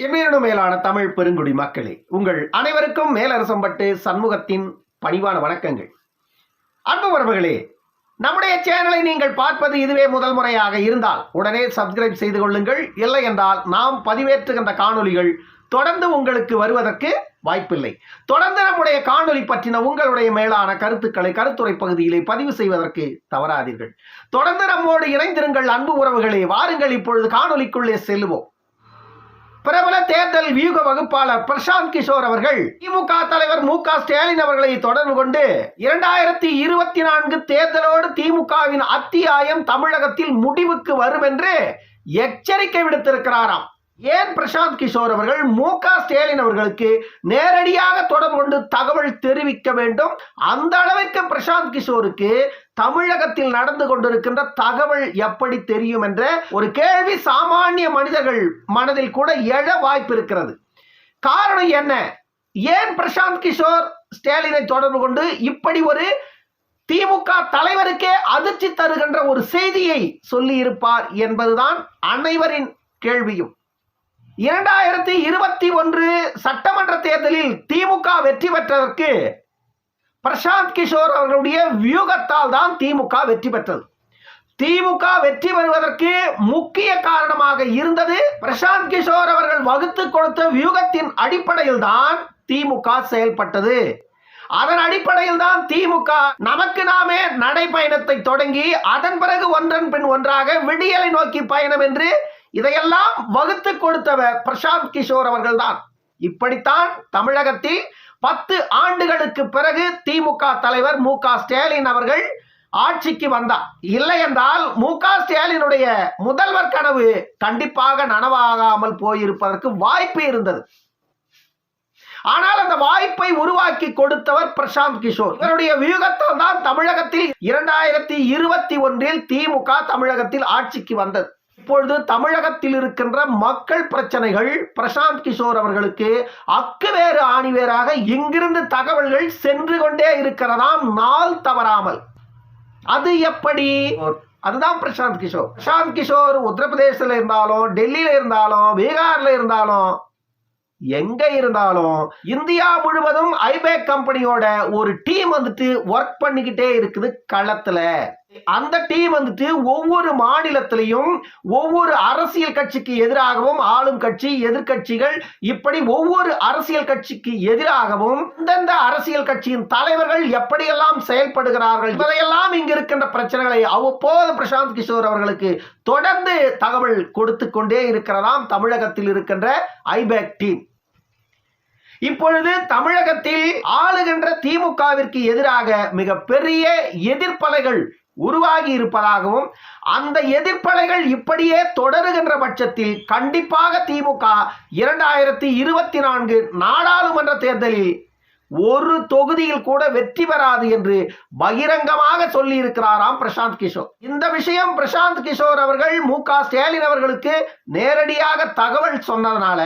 எவ்விரண்டும் மேலான தமிழ் பெருங்குடி மக்களே, உங்கள் அனைவருக்கும் மேலரசம்பட்டு சண்முகத்தின் பணிவான வணக்கங்கள். அன்பு உறவுகளே, நம்முடைய சேனலை நீங்கள் பார்ப்பது இதுவே முதல் முறையாக இருந்தால் உடனே சப்ஸ்கிரைப் செய்து கொள்ளுங்கள். இல்லை என்றால் நாம் பதிவேற்றுகின்ற காணொலிகள் தொடர்ந்து உங்களுக்கு வருவதற்கு வாய்ப்பில்லை. தொடர்ந்து நம்முடைய காணொலி பற்றின உங்களுடைய மேலான கருத்துக்களை கருத்துரை பகுதியிலே பதிவு செய்வதற்கு தவறாதீர்கள். தொடர்ந்து நம்மோடு இணைந்திருங்கள் அன்பு உறவுகளே. வாருங்கள் இப்பொழுது காணொலிக்குள்ளே செல்லுவோம். பிரபல தேர்தல் வியூக வகுப்பாளர் பிரசாந்த் கிஷோர் அவர்கள் திமுக தலைவர் மு.க. ஸ்டாலின் அவர்களை தொடர்பு கொண்டு 2024 தேர்தலோடு திமுகவின் அத்தியாயம் தமிழகத்தில் முடிவுக்கு வரும் என்று எச்சரிக்கை விடுத்திருக்கிறாராம். ஏன் பிரசாந்த் கிஷோர் அவர்கள் மு.க. ஸ்டாலின் அவர்களுக்கு நேரடியாக தொடர்பு கொண்டு தகவல் தெரிவிக்க வேண்டும்? அந்த அளவிற்கு பிரசாந்த் கிஷோருக்கு தமிழகத்தில் நடந்து கொண்டிருக்கின்ற தகவல் எப்படி தெரியும் என்ற ஒரு கேள்வி சாமானிய மனிதர்கள் மனதில் கூட எழ வாய்ப்பு இருக்கிறது. காரணம் என்ன? ஏன் பிரசாந்த் கிஷோர் ஸ்டாலினை தொடர்பு கொண்டு இப்படி ஒரு திமுக தலைவருக்கே அதிர்ச்சி தருகின்ற ஒரு செய்தியை சொல்லி இருப்பார் என்பதுதான் அனைவரின் கேள்வியும். 2021 சட்டமன்ற தேர்தலில் திமுக வெற்றி பெற்றதற்கு பிரசாந்த் கிஷோர் அவர்களுடைய வியூகத்தால் தான் திமுக வெற்றி பெற்றது. திமுக வெற்றி பெறுவதற்கு முக்கிய காரணமாக இருந்தது பிரசாந்த் கிஷோர் அவர்கள் வகுத்து கொடுத்த வியூகத்தின் அடிப்படையில் தான் திமுக செயல்பட்டது. அதன் அடிப்படையில் தான் திமுக நமக்கு நாமே நடைபயணத்தை தொடங்கி அதன் பிறகு ஒன்றன் பின் ஒன்றாக விடியலை நோக்கி பயணம் என்று இதையெல்லாம் வகுத்து கொடுத்தவர் பிரசாந்த் கிஷோர் அவர்கள் தான். இப்படித்தான் தமிழகத்தில் 10 ஆண்டுகளுக்கு பிறகு திமுக தலைவர் மு.க. ஸ்டாலின் அவர்கள் ஆட்சிக்கு வந்தார். இல்லை என்றால் மு.க. ஸ்டாலினுடைய முதல்வர் கனவு கண்டிப்பாக நனவாகாமல் போயிருப்பதற்கு வாய்ப்பு இருந்தது. ஆனால் அந்த வாய்ப்பை உருவாக்கி கொடுத்தவர் பிரசாந்த் கிஷோர். இவருடைய வியூகத்தால் தான் தமிழகத்தில் 2021 திமுக தமிழகத்தில் ஆட்சிக்கு வந்தது. இப்பொழுது தமிழகத்தில் இருக்கின்ற மக்கள் பிரச்சனைகள் பிரசாந்த் கிஷோர் அவர்களுக்கு அக்கு வேறு ஆணிவேராக இங்கிருந்து தகவல்கள் சென்று கொண்டே இருக்கிறதாம், நாள் தவறாமல். அது எப்படி? அதுதான் பிரசாந்த் கிஷோர். பிரசாந்த் கிஷோர் உத்தரப்பிரதேசத்தில் இருந்தாலும், டெல்லியில இருந்தாலும், பீகார்ல இருந்தாலும், எங்க இருந்தாலும் இந்தியா முழுவதும் ஐபேக் கம்பெனியோட ஒரு டீம் வந்துட்டு ஒர்க் பண்ணிக்கிட்டே இருக்குது களத்துல. அந்த டீம் வந்துட்டு ஒவ்வொரு மாநிலத்திலையும் ஒவ்வொரு அரசியல் கட்சிக்கு எதிராகவும், ஆளும் கட்சி எதிர்கட்சிகள் இப்படி ஒவ்வொரு அரசியல் கட்சிக்கு எதிராகவும் இந்தந்த அரசியல் கட்சியின் தலைவர்கள் எப்படியெல்லாம் செயல்படுகிறார்கள் இதையெல்லாம் இங்கு இருக்கின்ற பிரச்சனைகளை அவ்வப்போது பிரசாந்த் கிஷோர் அவர்களுக்கு தொடர்ந்து தகவல் கொடுத்து கொண்டே இருக்கிறதாம் தமிழகத்தில் இருக்கின்ற ஐபேக் டீம். இப்பொழுது தமிழகத்தில் ஆளுகின்ற திமுகவிற்கு எதிராக மிக பெரிய எதிர்ப்பலைகள் உருவாகி இருப்பதாகவும், அந்த எதிர்ப்பலைகள் இப்படியே தொடருகின்ற பட்சத்தில் கண்டிப்பாக திமுக 2024 நாடாளுமன்ற தேர்தலில் ஒரு தொகுதியில் கூட வெற்றி பெறாது என்று பகிரங்கமாக சொல்லி இருக்கிறாராம் பிரசாந்த் கிஷோர். இந்த விஷயம் பிரசாந்த் கிஷோர் அவர்கள் மு.க. ஸ்டாலின் அவர்களுக்கு நேரடியாக தகவல் சொன்னதனால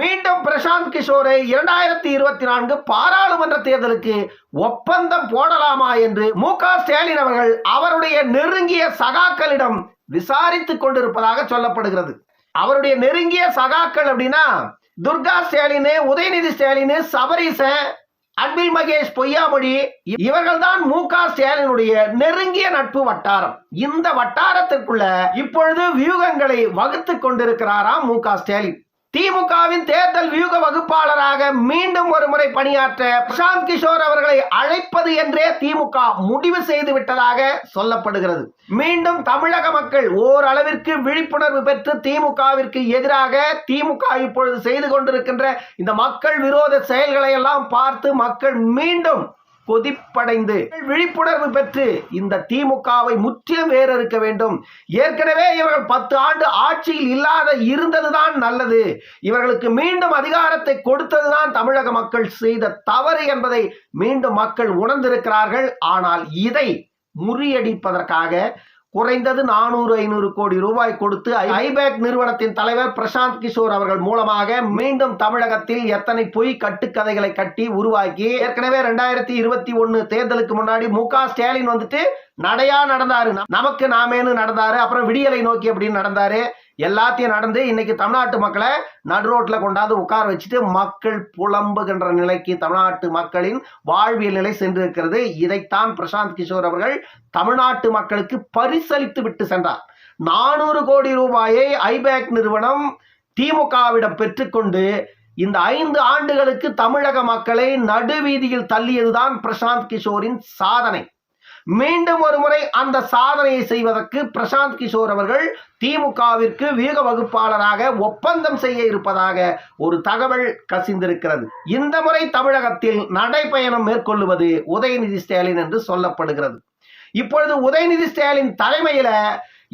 மீண்டும் பிரசாந்த் கிஷோரை 2024 பாராளுமன்ற தேர்தலுக்கு ஒப்பந்தம் போடலாமா என்று மு.க. ஸ்டாலின் அவர்கள் அவருடைய நெருங்கிய சகாக்களிடம் விசாரித்துக் கொண்டிருப்பதாக சொல்லப்படுகிறது. அவருடைய நெருங்கிய சகாக்கள் அப்படின்னா துர்கா ஸ்டாலின், உதயநிதி ஸ்டாலின், சபரீசன், அன்பில் மகேஷ் பொய்யாமொழி, இவர்கள் தான் மு.க. ஸ்டாலினுடைய நெருங்கிய நட்பு வட்டாரம். இந்த வட்டாரத்திற்குள்ள இப்பொழுது வியூகங்களை வகுத்து கொண்டிருக்கிறாராம் மு.க. ஸ்டாலின். திமுகவின் தேர்தல் வியூக வகுப்பாளராக மீண்டும் ஒரு முறை பணியாற்ற பிரசாந்த் கிஷோர் அவர்களை அழைப்பது என்றே திமுக முடிவு செய்து விட்டதாக சொல்லப்படுகிறது. மீண்டும் தமிழக மக்கள் ஓரளவிற்கு விழிப்புணர்வு பெற்று திமுகவிற்கு எதிராக திமுக இப்பொழுது செய்து கொண்டிருக்கின்ற இந்த மக்கள் விரோத செயல்களை எல்லாம் பார்த்து மக்கள் மீண்டும் கொதிப்படைந்து விழிப்புணர்வு பெற்று இந்த திமுகவை முற்றிலும் வேறறுக்க வேண்டும். ஏற்கனவே இவர்கள் 10 ஆண்டு ஆட்சியில் இல்லாத இருந்ததுதான் நல்லது. இவர்களுக்கு மீண்டும் அதிகாரத்தை கொடுத்ததுதான் தமிழக மக்கள் செய்த தவறு என்பதை மீண்டும் மக்கள் உணர்ந்திருக்கிறார்கள். ஆனால் இதை முறியடிப்பதற்காக குறைந்தது 400-500 கோடி ரூபாய் கொடுத்து ஐபேக் நிறுவனத்தின் தலைவர் பிரசாந்த் கிஷோர் அவர்கள் மூலமாக மீண்டும் தமிழகத்தில் எத்தனை பொய் கட்டுக்கதைகளை கட்டி உருவாக்கி, ஏற்கனவே 2021 தேர்தலுக்கு முன்னாடி மு.க. ஸ்டாலின் வந்துட்டு நடையா நடந்தாரு, நமக்கு நாமேனு நடந்தாரு, அப்புறம் விடியலை நோக்கி அப்படின்னு நடந்தாரு. எல்லாத்தையும் நடந்து இன்னைக்கு தமிழ்நாட்டு மக்களை நடு ரோட்டில் கொண்டாந்து உட்கார வச்சுட்டு மக்கள் புலம்புகின்ற நிலைக்கு தமிழ்நாட்டு மக்களின் வாழ்வியல் நிலை சென்றிருக்கிறது. இதைத்தான் பிரசாந்த் கிஷோர் அவர்கள் தமிழ்நாட்டு மக்களுக்கு பரிசளித்து விட்டு சென்றார். 400 கோடி ரூபாயை ஐபேக் நிறுவனம் திமுகவிடம் பெற்றுக்கொண்டு இந்த 5 ஆண்டுகளுக்கு தமிழக மக்களை நடுவீதியில் தள்ளியதுதான் பிரசாந்த் கிஷோரின் சாதனை. மீண்டும் ஒரு முறை அந்த சாதனையை செய்வதற்கு பிரசாந்த் கிஷோர் அவர்கள் திமுகவிற்கு வியூக வகுப்பாளராக ஒப்பந்தம் செய்ய இருப்பதாக ஒரு தகவல் கசிந்திருக்கிறது. இந்த முறை தமிழகத்தில் நடைபயணம் மேற்கொள்ளுவது உதயநிதி ஸ்டாலின் என்று சொல்லப்படுகிறது. இப்பொழுது உதயநிதி ஸ்டாலின் தலைமையில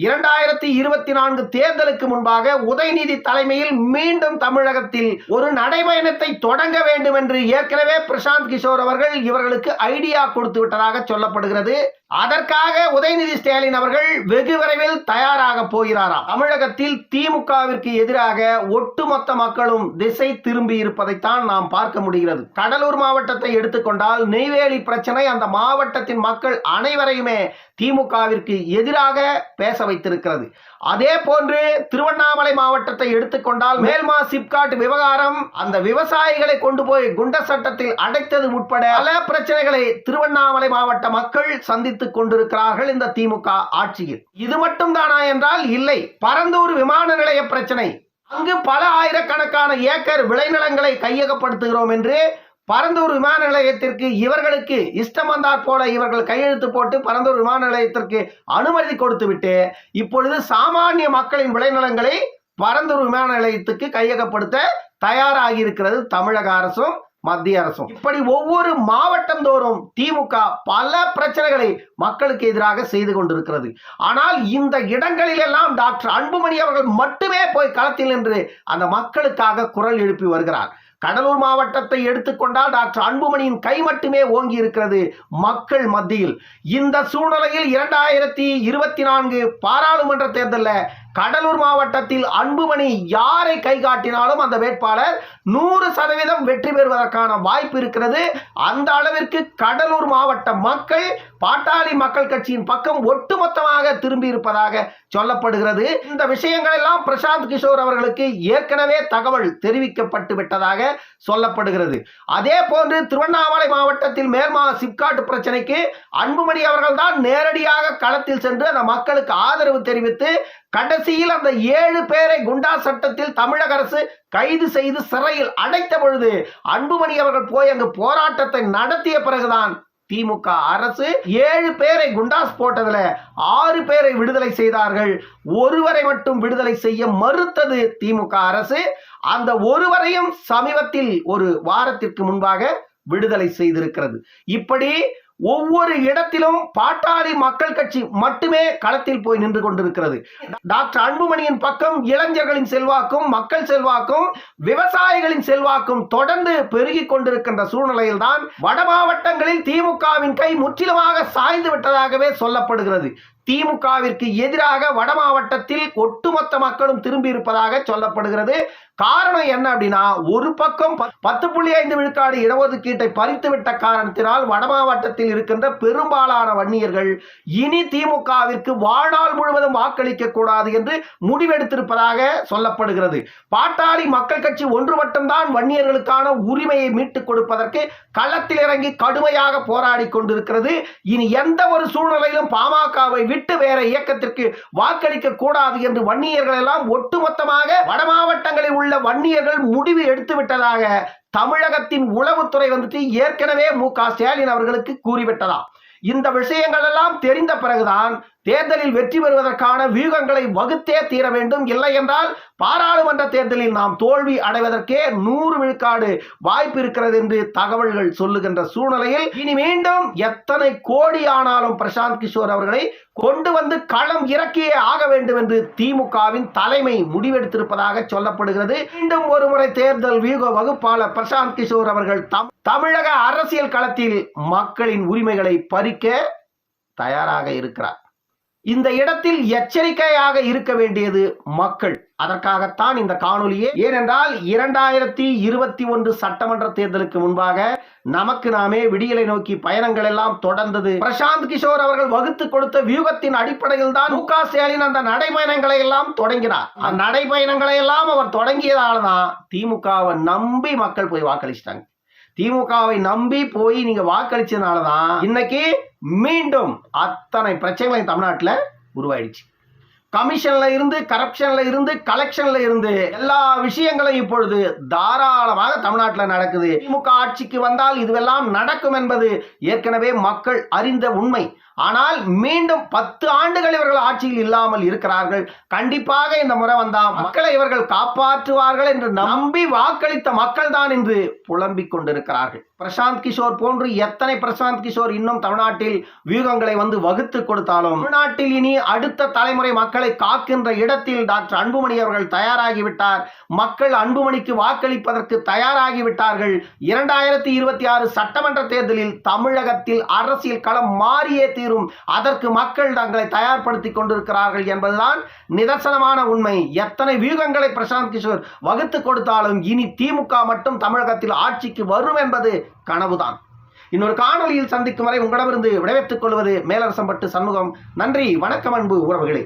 2024 தேர்தலுக்கு முன்பாக உதயநிதி தலைமையில் மீண்டும் தமிழகத்தில் ஒரு நடைபயணத்தை தொடங்க வேண்டும் என்று ஏற்கனவே பிரசாந்த் கிஷோர் அவர்கள் இவர்களுக்கு ஐடியா கொடுத்து விட்டதாக சொல்லப்படுகிறது. அதற்காக உதயநிதி ஸ்டாலின் அவர்கள் வெகு விரைவில் தயாராக போகிறாராம். தமிழகத்தில் திமுகவிற்கு எதிராக ஒட்டுமொத்த மக்களும் திசை திரும்பி இருப்பதைத்தான் நாம் பார்க்க முடிகிறது. கடலூர் மாவட்டத்தை எடுத்துக்கொண்டால் நெய்வேலி பிரச்சனை அந்த மாவட்டத்தின் மக்கள் அனைவரையுமே திமுகவிற்கு எதிராக பேச வைத்திருக்கிறது. அதே போன்று திருவண்ணாமலை மாவட்டத்தை எடுத்துக்கொண்டால் மேல்மா சிப்காட் விவகாரம் அந்த விவசாயிகளை கொண்டு போய் குண்டர் சட்டத்தில் அடைத்தது உட்பட பல பிரச்சனைகளை திருவண்ணாமலை மாவட்ட மக்கள் சந்தித்துக் கொண்டிருக்கிறார்கள் இந்த திமுக ஆட்சியில். இது மட்டும் தானா என்றால் இல்லை. பரந்தூர் விமான நிலைய பிரச்சனை, அங்கு பல ஆயிரக்கணக்கான ஏக்கர் விளைநிலங்களை கையகப்படுத்துகிறோம் என்று பரந்தூர் விமான நிலையத்திற்கு இவர்களுக்கு இஷ்டம் வந்தாற் போல இவர்கள் கையெழுத்து போட்டு பரந்தூர் விமான நிலையத்திற்கு அனுமதி கொடுத்து விட்டு இப்பொழுது சாமானிய மக்களின் விளைநிலங்களை பரந்தூர் விமான நிலையத்துக்கு கையகப்படுத்த தயாராகி இருக்கிறது தமிழக அரசும் மத்திய அரசும். இப்படி ஒவ்வொரு மாவட்டம் தோறும் திமுக பல பிரச்சனைகளை மக்களுக்கு எதிராக செய்து கொண்டிருக்கிறது. ஆனால் இந்த இடங்களில் எல்லாம் டாக்டர் அன்புமணி அவர்கள் மட்டுமே போய் களத்தில் நின்று அந்த மக்களுக்காக குரல் எழுப்பி வருகிறார். கடலூர் மாவட்டத்தை எடுத்துக்கொண்டால் டாக்டர் அன்புமணியின் கை மட்டுமே ஓங்கி இருக்கிறது மக்கள் மத்தியில். இந்த சூழ்நிலையில் 2024 பாராளுமன்ற தேர்தலில் கடலூர் மாவட்டத்தில் அன்புமணி யாரை கை காட்டினாலும் அந்த வேட்பாளர் 100% வெற்றி பெறுவதற்கான வாய்ப்பு இருக்கிறது. அந்த அளவிற்கு கடலூர் மாவட்ட மக்கள் பாட்டாளி மக்கள் கட்சியின் பக்கம் ஒட்டுமொத்தமாக திரும்பி இருப்பதாக சொல்லப்படுகிறது. இந்த விஷயங்கள் எல்லாம் பிரசாந்த் கிஷோர் அவர்களுக்கு ஏற்கனவே தகவல் தெரிவிக்கப்பட்டு விட்டதாக சொல்லப்படுகிறது. அதே போன்று திருவண்ணாமலை மாவட்டத்தில் மேல்மா சிப்காட் பிரச்சனைக்கு அன்புமணி அவர்கள் தான் நேரடியாக களத்தில் சென்று அந்த மக்களுக்கு ஆதரவு தெரிவித்து கடைசியில் அந்த 7 பேரை குண்டா சட்டத்தில் தமிழக அரசு கைது செய்து சிறையில் அடைத்த பொழுது அன்புமணி அவர்கள் போய் அங்கு போராட்டத்தை நடத்திய பிறகுதான் திமுக அரசு 7 பேரை குண்டாஸ் போட்டதுல 6 பேரை விடுதலை செய்தார்கள். ஒருவரை மட்டும் விடுதலை செய்ய மறுத்தது திமுக அரசு. அந்த ஒருவரையும் சமீபத்தில் ஒரு வாரத்திற்கு முன்பாக விடுதலை செய்திருக்கிறது. இப்படி ஒவ்வொரு இடத்திலும் பாட்டாளி மக்கள் கட்சி மட்டுமே களத்தில் போய் நின்று கொண்டிருக்கிறது. டாக்டர் அன்புமணியின் பக்கம் இளைஞர்களின் செல்வாக்கும் மக்கள் செல்வாக்கும் விவசாயிகளின் செல்வாக்கும் தொடர்ந்து பெருகி கொண்டிருக்கின்ற சூழ்நிலையில் தான் வட மாவட்டங்களில் திமுகவின் கை முற்றிலுமாக சாய்ந்து விட்டதாகவே சொல்லப்படுகிறது. திமுகவிற்கு எதிராக வட மாவட்டத்தில் ஒட்டுமொத்த மக்களும் திரும்பி இருப்பதாக சொல்லப்படுகிறது. காரணம் என்ன அப்படின்னா, ஒரு பக்கம் 10.5 விழுக்காடு இடஒதுக்கீட்டை பறித்துவிட்ட காரணத்தினால் வட மாவட்டத்தில் இருக்கின்ற பெரும்பாலான வன்னியர்கள் இனி திமுகவிற்கு வாழ்நாள் முழுவதும் வாக்களிக்க கூடாது என்று முடிவெடுத்திருப்பதாக சொல்லப்படுகிறது. பாட்டாளி மக்கள் கட்சி ஒன்று மட்டும்தான் வன்னியர்களுக்கான உரிமையை மீட்டுக் கொடுப்பதற்கு களத்தில் இறங்கி கடுமையாக போராடி கொண்டிருக்கிறது. இனி எந்த ஒரு சூழ்நிலையிலும் பாமகவை விட்டு வேற இயக்கத்திற்கு வாக்களிக்க கூடாது என்று வன்னியர்கள் எல்லாம் ஒட்டுமொத்தமாக வட மாவட்டங்களில் உள்ள வன்னியர்கள் முடிவு எடுத்து விட்டதாக தமிழகத்தின் உளவுத்துறை ஏற்கனவே மு.க. ஸ்டாலின் அவர்களுக்கு கூறிவிட்டதாம். இந்த விஷயங்கள் எல்லாம் தெரிந்த பிறகுதான் தேர்தலில் வெற்றி பெறுவதற்கான வியூகங்களை வகுத்தே தீர வேண்டும். இல்லை என்றால் பாராளுமன்ற தேர்தலில் நாம் தோல்வி அடைவதற்கே 100 விழுக்காடு வாய்ப்பு இருக்கிறது என்று தகவல்கள் சொல்லுகின்ற சூழ்நிலையில் இனி மீண்டும் எத்தனை கோடி ஆனாலும் பிரசாந்த் கிஷோர் அவர்களை கொண்டு வந்து களம் இறக்கியே ஆக வேண்டும் என்று திமுகவின் தலைமை முடிவெடுத்திருப்பதாக சொல்லப்படுகிறது. மீண்டும் ஒருமுறை தேர்தல் வியூக வகுப்பாளர் பிரசாந்த் கிஷோர் அவர்கள் தமிழக அரசியல் களத்தில் மக்களின் உரிமைகளை பறிக்க தயாராக இருக்கிறார். இந்த இடத்தில் எச்சரிக்கையாக இருக்க வேண்டியது மக்கள். அதற்காகத்தான் இந்த காணொலியே. ஏனென்றால் 2021 சட்டமன்ற தேர்தலுக்கு முன்பாக நமக்கு நாமே விடியலை நோக்கி பயணங்கள் எல்லாம் தொடர்ந்தது. பிரசாந்த் கிஷோர் அவர்கள் வகுத்து கொடுத்த வியூகத்தின் அடிப்படையில் தான் மு.க. ஸ்டாலின் அந்த நடைபயணங்களை எல்லாம் தொடங்கினார். அந்த நடைபயணங்களை எல்லாம் அவர் தொடங்கியதால தான் திமுகவை நம்பி மக்கள் போய் வாக்களிச்சிட்டாங்க. திமுகவை நம்பி போய் நீங்க வாக்களிச்சதுனாலதான் இன்னைக்கு மீண்டும் அத்தனை பிரச்சனைகள் தமிழ்நாட்டில் உருவாயிடுச்சு. கமிஷன்ல இருந்து, கரப்ஷன்ல இருந்து, கலெக்ஷன்ல இருந்து எல்லா விஷயங்களும் இப்பொழுது தாராளமாக தமிழ்நாட்டில் நடக்குது. திமுக ஆட்சிக்கு வந்தால் இதுவெல்லாம் நடக்கும் என்பது ஏற்கனவே மக்கள் அறிந்த உண்மை. ஆனால் மீண்டும் 10 ஆண்டுகள் இவர்கள் ஆட்சியில் இல்லாமல் இருக்கிறார்கள். கண்டிப்பாக இந்த முறை வந்தா மக்களை இவர்கள் காப்பாற்றுவார்கள் என்று நம்பி வாக்களித்த மக்கள் தான் என்று புலம்பிக் கொண்டிருக்கிறார்கள். பிரசாந்த் கிஷோர் போன்று எத்தனை பிரசாந்த் கிஷோர் இன்னும் தமிழ்நாட்டில் வியூகங்களை வகுத்து கொடுத்தாலும் தமிழ்நாட்டில் இனி அடுத்த தலைமுறை மக்களை காக்கின்ற இடத்தில் டாக்டர் அன்புமணி அவர்கள் தயாராகிவிட்டார். மக்கள் அன்புமணிக்கு வாக்களிப்பதற்கு தயாராகிவிட்டார்கள். 2026 சட்டமன்ற தேர்தலில் தமிழகத்தில் அரசியல் களம் மாறியே தீரும். அதற்கு மக்கள் தங்களை தயார்படுத்திக் கொண்டிருக்கிறார்கள் என்பதுதான் நிதர்சனமான உண்மை. எத்தனை வியூகங்களை பிரசாந்த் கிஷோர் வகுத்து கொடுத்தாலும் இனி திமுக மட்டும் தமிழகத்தில் ஆட்சிக்கு வரும் என்பது கனவுதான். இன்னொரு காணொலியில் சந்திக்கும் வரை உங்களிடமிருந்து விடைபெற்றுக் கொள்வது மேலரசம்பட்டு சண்முகம். நன்றி, வணக்கம் அன்பு உறவுகளே.